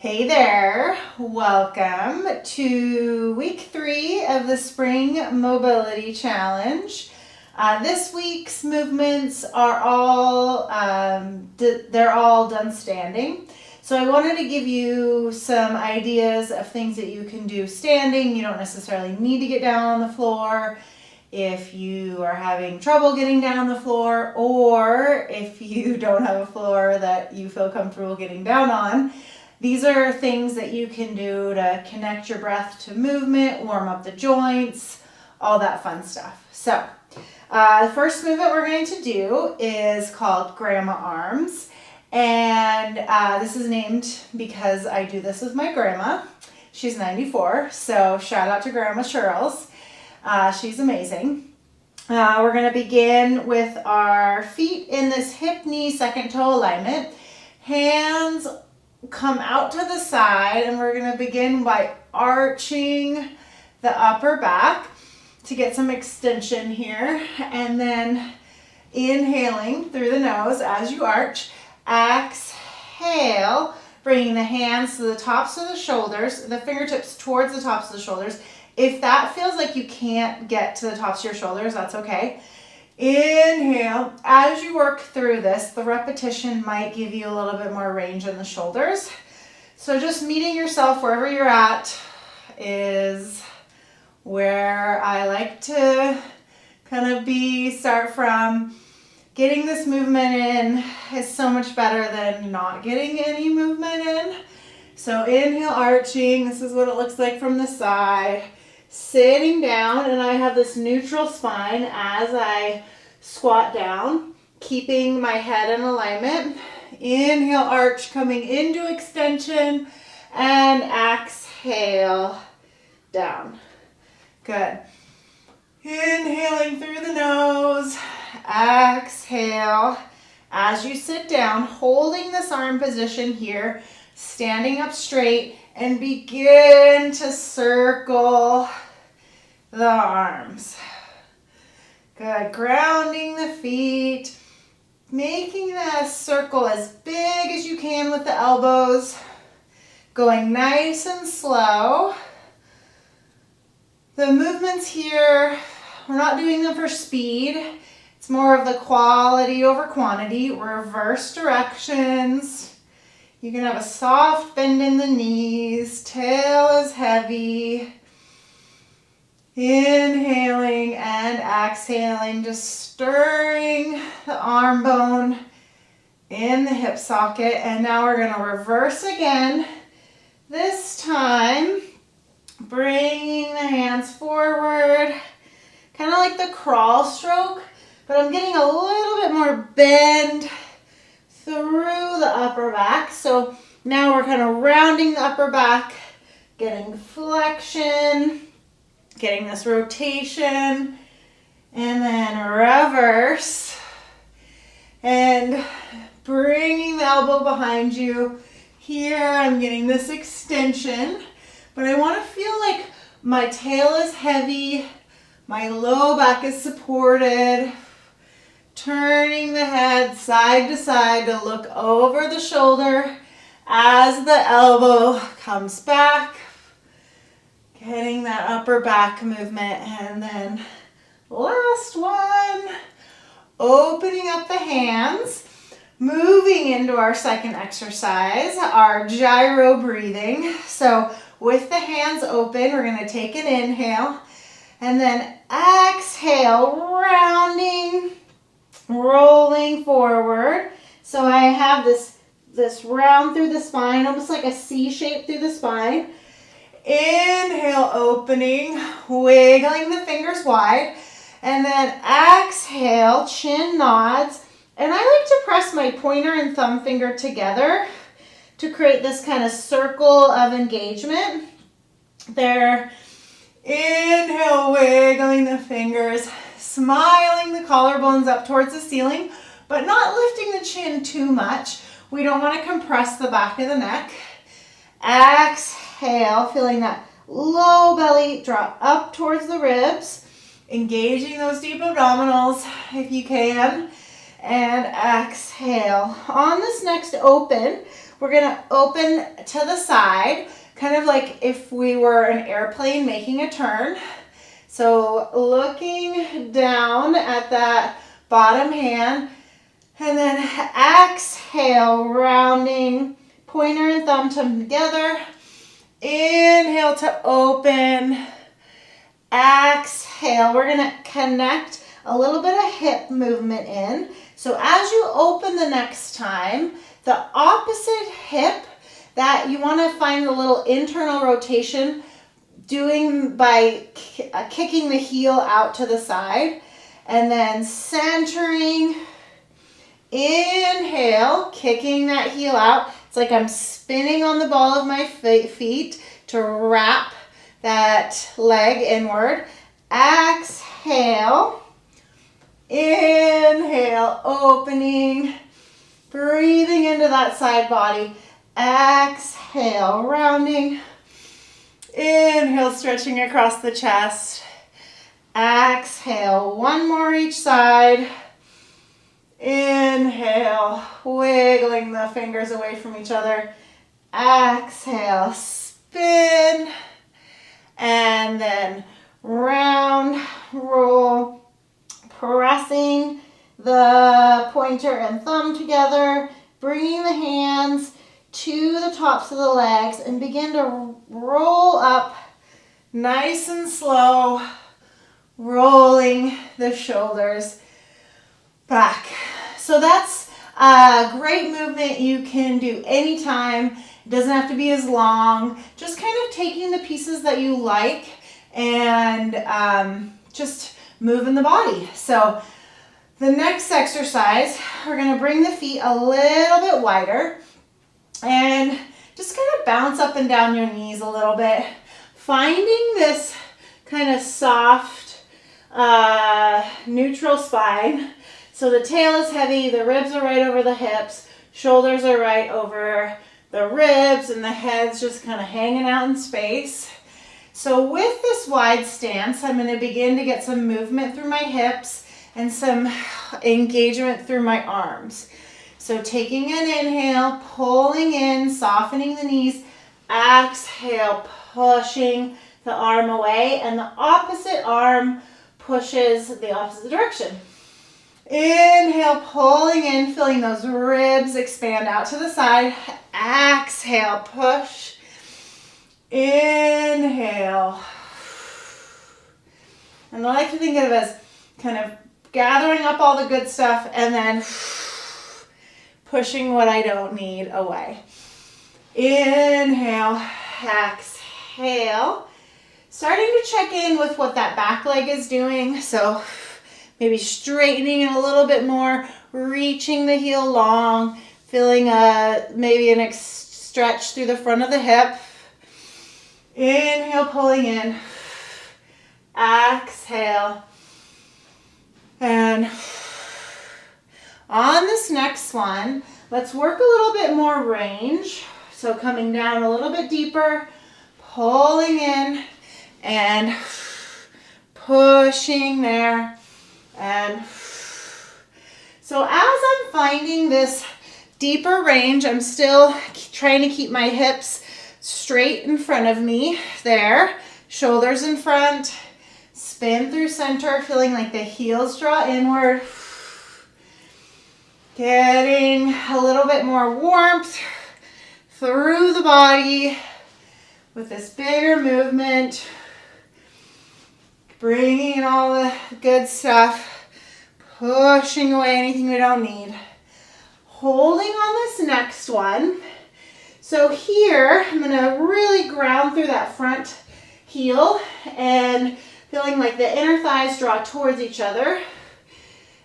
Hey there, welcome to week 3 of the Spring Mobility Challenge. This week's movements are all done standing. So I wanted to give you some ideas of things that you can do standing. You don't necessarily need to get down on the floor. If you are having trouble getting down on the floor, or if you don't have a floor that you feel comfortable getting down on, these are things that you can do to connect your breath to movement, warm up the joints, all that fun stuff. So the first movement we're going to do is called Grandma Arms. And this is named because I do this with my grandma. She's 94, so shout out to Grandma Shirls. She's amazing. We're going to begin with our feet in this hip, knee, second toe alignment. Hands come out to the side, and we're going to begin by arching the upper back to get some extension here, and then inhaling through the nose as you arch. Exhale, bringing the hands to the tops of the shoulders, the fingertips towards the tops of the shoulders. If that feels like you can't get to the tops of your shoulders, that's okay. Inhale. As you work through this, the repetition might give you a little bit more range in the shoulders. So just meeting yourself wherever you're at is where I like to kind of start from. Getting this movement in is so much better than not getting any movement in. So inhale, arching. This is what it looks like from the side. Sitting down, and I have this neutral spine as I squat down, keeping my head in alignment. Inhale, arch, coming into extension, and exhale, down. Good. Inhaling through the nose, exhale. As you sit down, holding this arm position here, standing up straight, and begin to circle the arms. Good. Grounding the feet, making the circle as big as you can with the elbows, going nice and slow. The movements here, we're not doing them for speed. It's more of the quality over quantity. Reverse directions. You can have a soft bend in the knees, tail is heavy. Inhaling and exhaling, just stirring the arm bone in the hip socket. And now we're going to reverse again. This time, bringing the hands forward, kind of like the crawl stroke, but I'm getting a little bit more bend through the upper back. So now we're kind of rounding the upper back, getting flexion, getting this rotation, and then reverse, and bringing the elbow behind you. Here I'm getting this extension, but I want to feel like my tail is heavy, my low back is supported. Turning the head side to side to look over the shoulder as the elbow comes back. Getting that upper back movement. And then last one. Opening up the hands. Moving into our second exercise, our gyro breathing. So with the hands open, we're going to take an inhale. And then exhale, rounding, rolling forward. So I have this round through the spine, almost like a C shape through the spine. Inhale, opening, wiggling the fingers wide. And then exhale, chin nods. And I like to press my pointer and thumb finger together to create this kind of circle of engagement. There. Inhale, wiggling the fingers. Smiling the collarbones up towards the ceiling, but not lifting the chin too much. We don't want to compress the back of the neck. Exhale, feeling that low belly drop up towards the ribs, engaging those deep abdominals if you can. And exhale. On this next open, we're gonna open to the side, kind of like if we were an airplane making a turn. So looking down at that bottom hand, and then exhale, rounding pointer and thumb together. Inhale to open. Exhale. We're going to connect a little bit of hip movement in. So as you open the next time, the opposite hip, that you want to find a little internal rotation doing by kicking the heel out to the side, and then centering. Inhale, kicking that heel out. It's like I'm spinning on the ball of my feet to wrap that leg inward. Exhale. Inhale, opening. Breathing into that side body. Exhale, rounding. Inhale, stretching across the chest. Exhale, one more each side. Inhale, wiggling the fingers away from each other. Exhale, spin. And then round, roll, pressing the pointer and thumb together, bringing the hands to the tops of the legs, and begin to roll up nice and slow, rolling the shoulders back. So that's a great movement you can do anytime. It doesn't have to be as long. Just kind of taking the pieces that you like and just moving the body. So the next exercise, we're going to bring the feet a little bit wider and just kind of bounce up and down your knees a little bit, finding this kind of soft, neutral spine. So the tail is heavy, the ribs are right over the hips, shoulders are right over the ribs, and the head's just kind of hanging out in space. So with this wide stance, I'm going to begin to get some movement through my hips and some engagement through my arms. So taking an inhale, pulling in, softening the knees, exhale, pushing the arm away, and the opposite arm pushes the opposite direction. Inhale, pulling in, feeling those ribs expand out to the side. Exhale, push. Inhale. And I like to think of it as kind of gathering up all the good stuff and then pushing what I don't need away. Inhale, exhale. Starting to check in with what that back leg is doing. So maybe straightening it a little bit more, reaching the heel long, feeling maybe an stretch through the front of the hip. Inhale, pulling in. Exhale. And on this next one, let's work a little bit more range. So coming down a little bit deeper, pulling in and pushing there. And so as I'm finding this deeper range, I'm still trying to keep my hips straight in front of me there, shoulders in front, spin through center, feeling like the heels draw inward, getting a little bit more warmth through the body with this bigger movement, bringing in all the good stuff, pushing away anything we don't need. Holding on this next one. So here, I'm gonna really ground through that front heel and feeling like the inner thighs draw towards each other.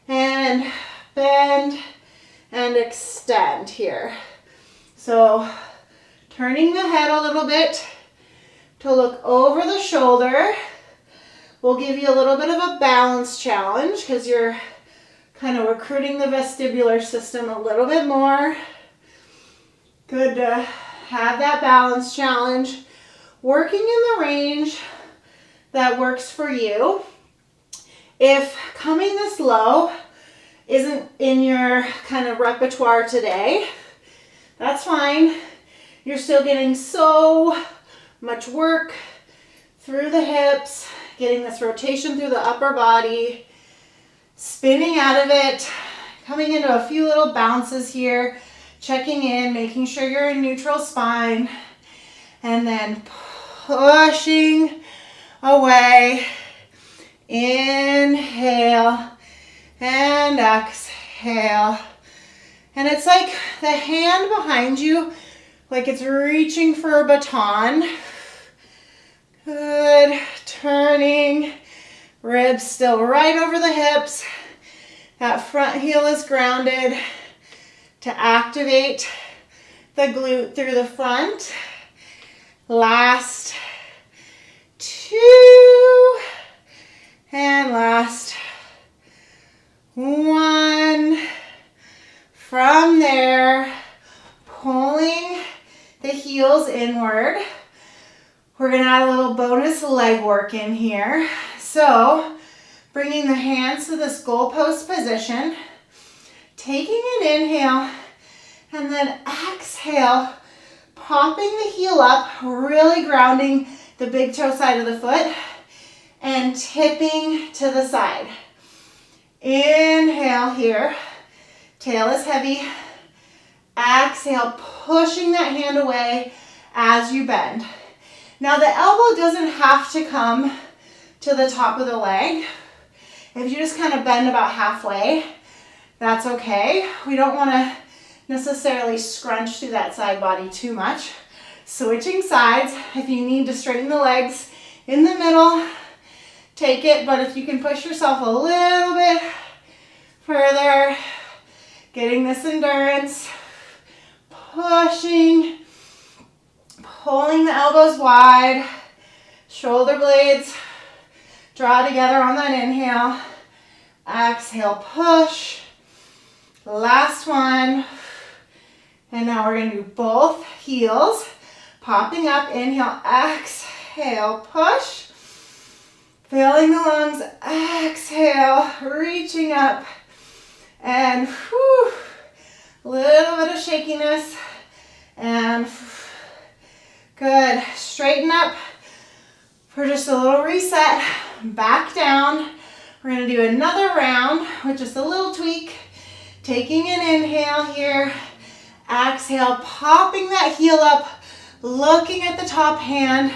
And bend and extend here. So turning the head a little bit to look over the shoulder. We'll give you a little bit of a balance challenge because you're kind of recruiting the vestibular system a little bit more. Good to have that balance challenge. Working in the range that works for you. If coming this low isn't in your kind of repertoire today, That's fine. You're still getting so much work through the hips, getting this rotation through the upper body, spinning out of it, coming into a few little bounces here, checking in, making sure you're in neutral spine, and then pushing away. Inhale and exhale. And it's like the hand behind you, like it's reaching for a baton. Good. Turning. Ribs still right over the hips. That front heel is grounded to activate the glute through the front. Last 2. And last 1. From there, pulling the heels inward. We're going to add a little bonus leg work in here. So, bringing the hands to this goalpost position, taking an inhale, and then exhale, popping the heel up, really grounding the big toe side of the foot, and tipping to the side. Inhale here, tail is heavy. Exhale, pushing that hand away as you bend. Now the elbow doesn't have to come to the top of the leg. If you just kind of bend about halfway, that's okay. We don't want to necessarily scrunch through that side body too much. Switching sides, if you need to straighten the legs in the middle, take it, but if you can push yourself a little bit further, getting this endurance, pushing, pulling the elbows wide, shoulder blades draw together on that inhale. Exhale, push. Last one. And now we're going to do both heels. Popping up, inhale, exhale, push. Filling the lungs, exhale, reaching up. And whew, a little bit of shakiness. And good. Straighten up for just a little reset. Back down. We're going to do another round with just a little tweak. Taking an inhale here. Exhale, popping that heel up, looking at the top hand.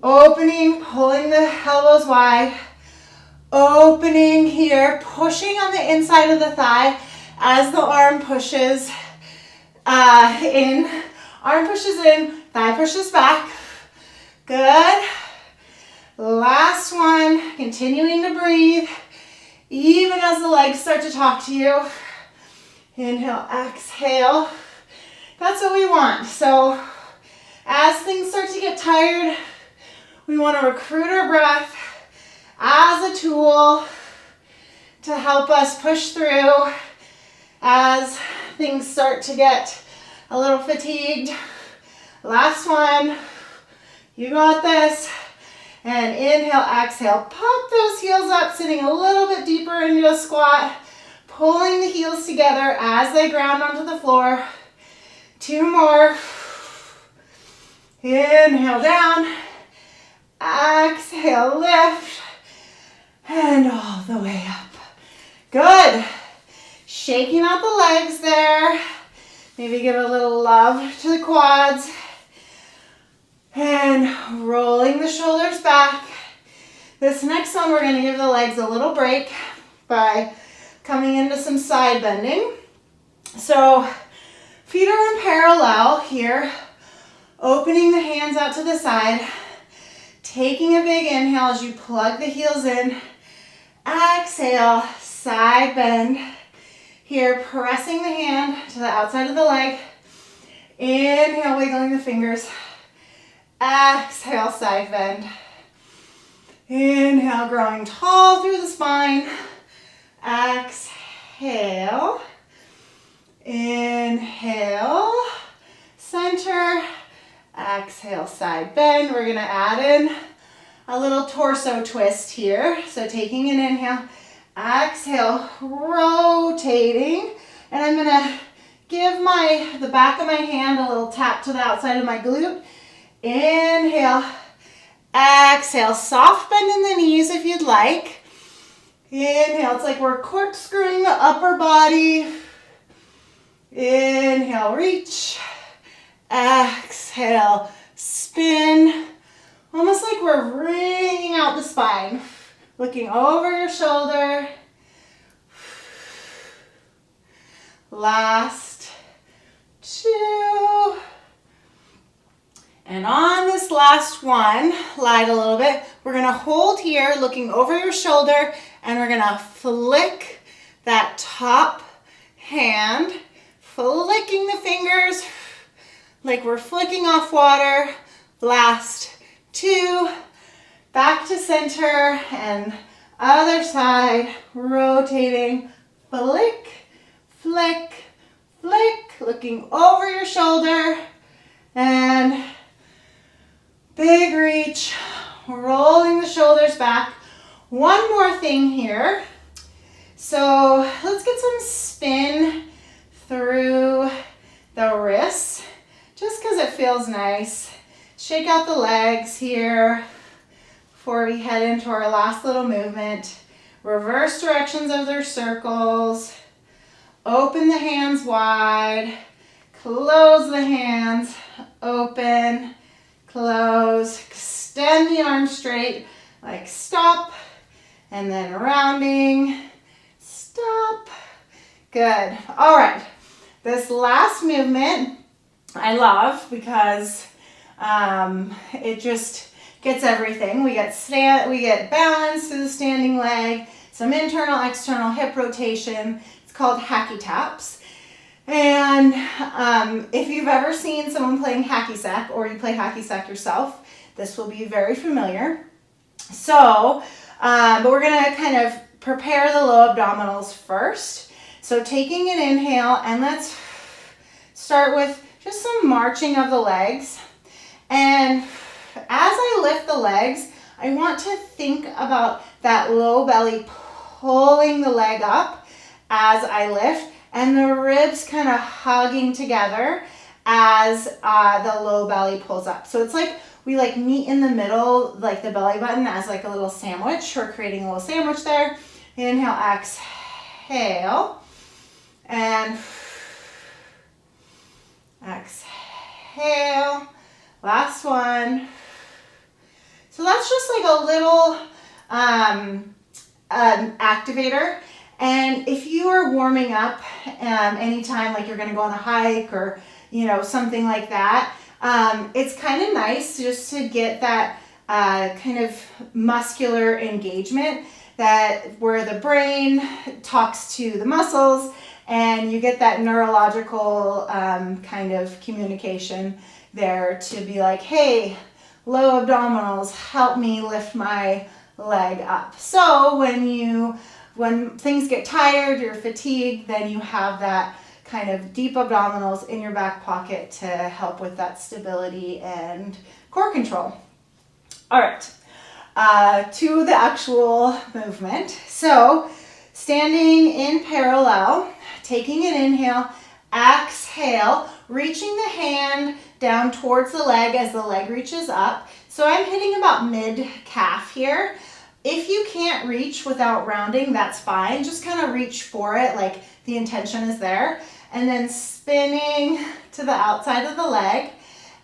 Opening, pulling the elbows wide. Opening here, pushing on the inside of the thigh as the arm pushes in. Arm pushes in, thigh pushes back. Good. Last one, continuing to breathe, even as the legs start to talk to you. Inhale, exhale. That's what we want. So as things start to get tired, we want to recruit our breath as a tool to help us push through as things start to get a little fatigued. Last one. You got this. And inhale, exhale. Pop those heels up, sitting a little bit deeper into a squat. Pulling the heels together as they ground onto the floor. 2 more. Inhale down. Exhale, lift. And all the way up. Good. Shaking out the legs there. Maybe give a little love to the quads. And rolling the shoulders back. This next one, we're going to give the legs a little break by coming into some side bending. So feet are in parallel here. Opening the hands out to the side. Taking a big inhale as you plug the heels in. Exhale, side bend. Here, pressing the hand to the outside of the leg. Inhale, wiggling the fingers. Exhale, side bend. Inhale, growing tall through the spine. Exhale. Inhale. Center. Exhale, side bend. We're going to add in a little torso twist here. So taking an inhale. Exhale, rotating. And I'm going to give the back of my hand a little tap to the outside of my glute. Inhale, exhale, soft bend in the knees if you'd like. Inhale, it's like we're corkscrewing the upper body. Inhale, reach. Exhale, spin. Almost like we're wringing out the spine. Looking over your shoulder. Last 2. And on this last one, light a little bit. We're gonna hold here, looking over your shoulder, and we're gonna flick that top hand, flicking the fingers like we're flicking off water. Last 2, back to center, and other side, rotating, flick, flick, flick, looking over your shoulder, and big reach, rolling the shoulders back. One more thing here. So let's get some spin through the wrists, just because it feels nice. Shake out the legs here before we head into our last little movement. Reverse directions of their circles. Open the hands wide. Close the hands. Open. Close. Extend the arms straight, like stop, and then rounding. Stop. Good. All right. This last movement I love because it just gets everything. We get balance through the standing leg, some internal, external hip rotation. It's called hacky taps. And if you've ever seen someone playing hacky sack, or you play hacky sack yourself, this will be very familiar. So, but we're gonna kind of prepare the low abdominals first. So taking an inhale, and let's start with just some marching of the legs. And as I lift the legs, I want to think about that low belly pulling the leg up as I lift, and the ribs kind of hugging together as the low belly pulls up. So it's like we like meet in the middle, like the belly button as like a little sandwich. We're creating a little sandwich there. Inhale, exhale, and exhale. Last one. So that's just like a little activator. And if you are warming up anytime, like you're going to go on a hike or, something like that, it's kind of nice just to get that kind of muscular engagement, that where the brain talks to the muscles, and you get that neurological kind of communication there to be like, hey, low abdominals, help me lift my leg up. So when things get tired, you're fatigued, then you have that kind of deep abdominals in your back pocket to help with that stability and core control. All right, to the actual movement. So standing in parallel, taking an inhale, exhale, reaching the hand down towards the leg as the leg reaches up. So I'm hitting about mid-calf here. If you can't reach without rounding, that's fine. Just kind of reach for it, like the intention is there. And then spinning to the outside of the leg.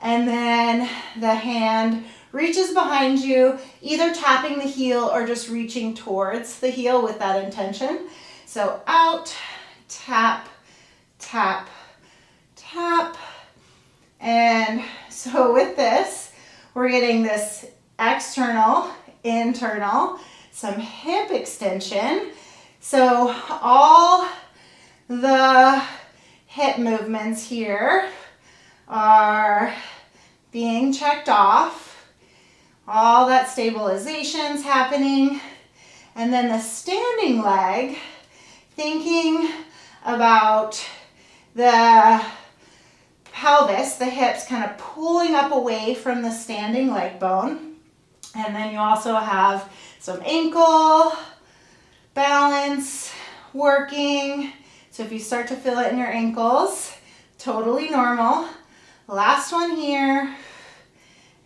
And then the hand reaches behind you, either tapping the heel or just reaching towards the heel with that intention. So out, tap, tap, tap. And so with this, we're getting this external, internal, some hip extension. So all the hip movements here are being checked off. All that stabilization's happening. And then the standing leg, thinking about the pelvis, the hips kind of pulling up away from the standing leg bone. And then you also have some ankle balance working. So if you start to feel it in your ankles, totally normal. Last one here,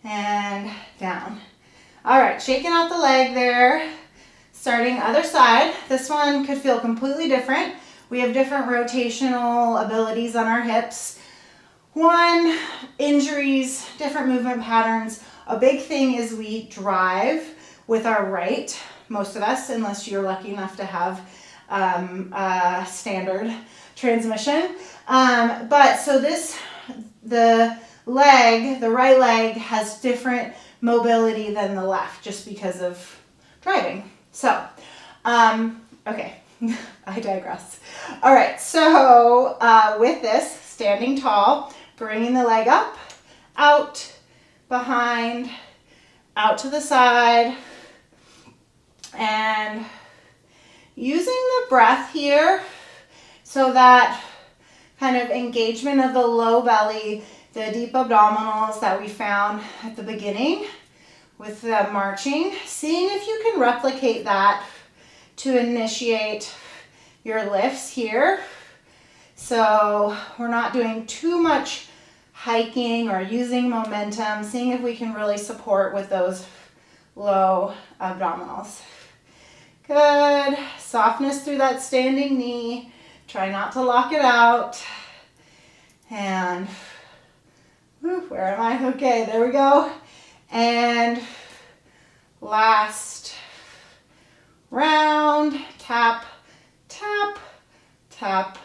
and down. All right, shaking out the leg there. Starting other side. This one could feel completely different. We have different rotational abilities on our hips. One, injuries, different movement patterns. A big thing is we drive with our right, most of us, unless you're lucky enough to have a standard transmission. The right leg has different mobility than the left just because of driving. So, okay, I digress. All right, so with this, standing tall, bringing the leg up, out, behind, out to the side, and using the breath here so that kind of engagement of the low belly, the deep abdominals that we found at the beginning with the marching, seeing if you can replicate that to initiate your lifts here. So we're not doing too much hiking or using momentum, seeing if we can really support with those low abdominals. Good. Softness through that standing knee. Try not to lock it out. And where am I? Okay, there we go. And last round, tap, tap, tap,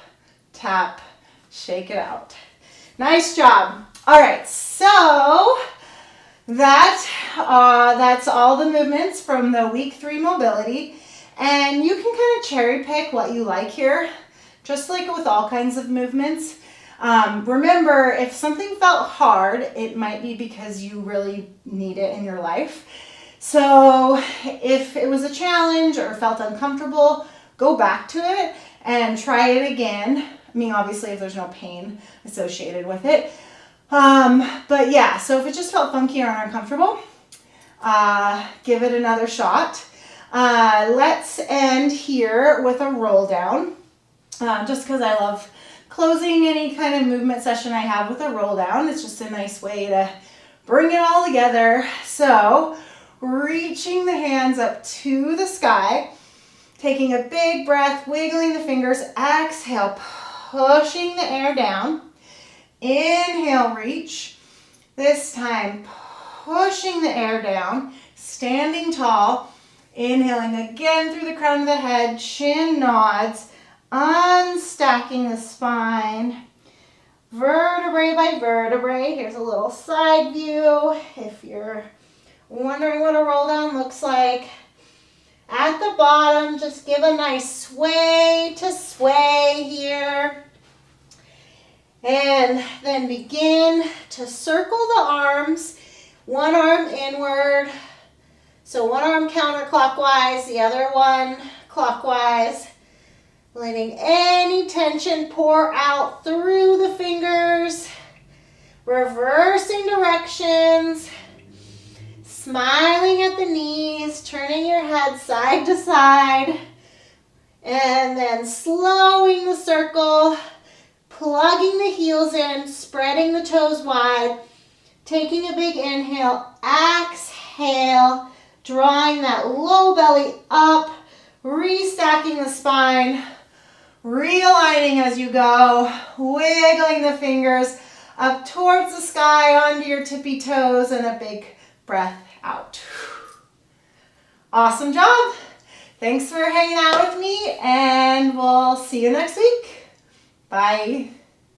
tap, shake it out. Nice job. All right, so that's all the movements from the week 3 mobility. And you can kind of cherry pick what you like here, just like with all kinds of movements. Remember, if something felt hard, it might be because you really need it in your life. So if it was a challenge or felt uncomfortable, go back to it and try it again. I mean, obviously, if there's no pain associated with it. But yeah, so if it just felt funky or uncomfortable, give it another shot. Let's end here with a roll down, just because I love closing any kind of movement session I have with a roll down. It's just a nice way to bring it all together. So reaching the hands up to the sky, taking a big breath, wiggling the fingers, exhale, pushing the air down. Inhale, reach. This time, pushing the air down, standing tall. Inhaling again through the crown of the head, chin nods, unstacking the spine, vertebrae by vertebrae. Here's a little side view if you're wondering what a roll down looks like. At the bottom, just give a nice sway to sway here. And then begin to circle the arms, one arm inward. So one arm counterclockwise, the other one clockwise. Letting any tension pour out through the fingers. Reversing directions. Smiling at the knees, turning your head side to side. And then slowing the circle, plugging the heels in, spreading the toes wide. Taking a big inhale, exhale. Drawing that low belly up, restacking the spine, realigning as you go, wiggling the fingers up towards the sky onto your tippy toes, and a big breath out. Awesome job. Thanks for hanging out with me, and we'll see you next week. Bye.